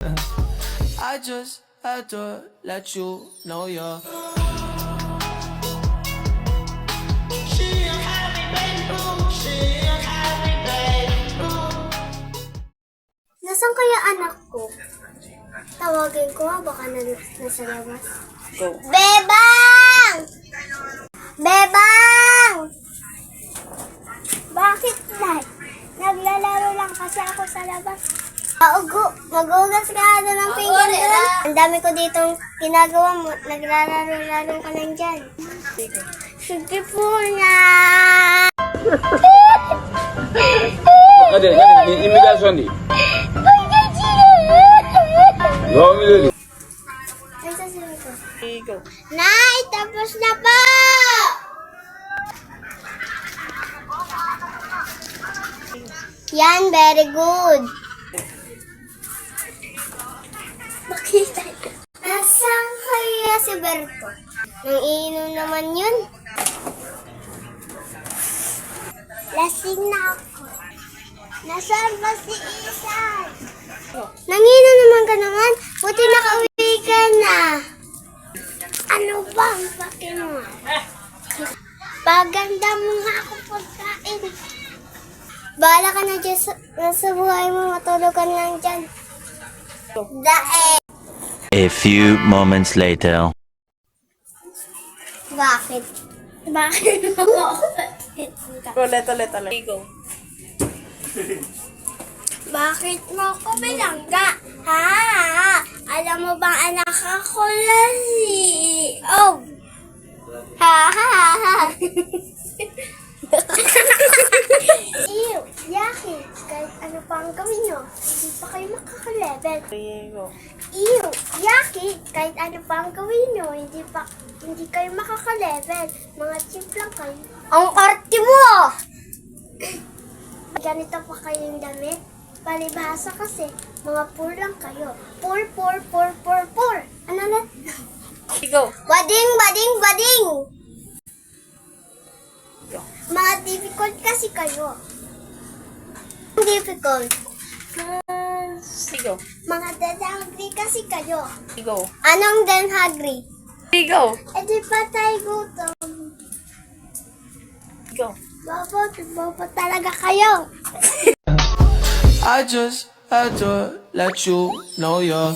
I just had to let you know you're. Nasaan kaya anak ko? Tawagin ko nga, baka nasa labas. Go. Bebang! Bebang! Bakit na? Naglalaro lang kasi ako sa labas. Magugas ka na ng pinggan doon. Ang dami ko ditong ginagawa mo. Naglalaro-laro ka lang dyan. Sige po na! Hadi imitasyon di. Ay, sasabi ko. Go. Nay, tapos na po! Yan, very good. Makita ko. Nasaan kaya si Berto? Nang iinom naman yun. Lasing na ako. Nasaan ba si Isan? Nanginom naman ka naman. Buti nakauwi ka na. Ano ba ang pake mo? Paganda mo nga ako pagkain. Bahala ka na dyan sa buhay mo. Matulog ka lang dyan. Dae. A few moments later. Bakit? Bakit mo ako? Ulit. Go. Bakit mo ako bilangga? Ha? Alam mo bang anak ako lasi? Oh! Ha? Ew! Yaki! Kahit ano pa ang gawin nyo, hindi pa kayo makaka-level. Go. Ew! Yaki! Kahit ano pa ang gawin nyo, hindi kayo makaka-level. Mga chip lang kayo. Ang arte mo! Ganito pa kayong damit. Palibhasa kasi, mga poor lang kayo. Poor. Ano na? Go. Bading! Mga difficult kasi kayo. Difficult. Go. Mga dead hungry kasi kayo. Go. Anong dead hungry? Go. Eh di pa tayo gutom. Go. Bobo talaga kayo. I just had to let you know you're.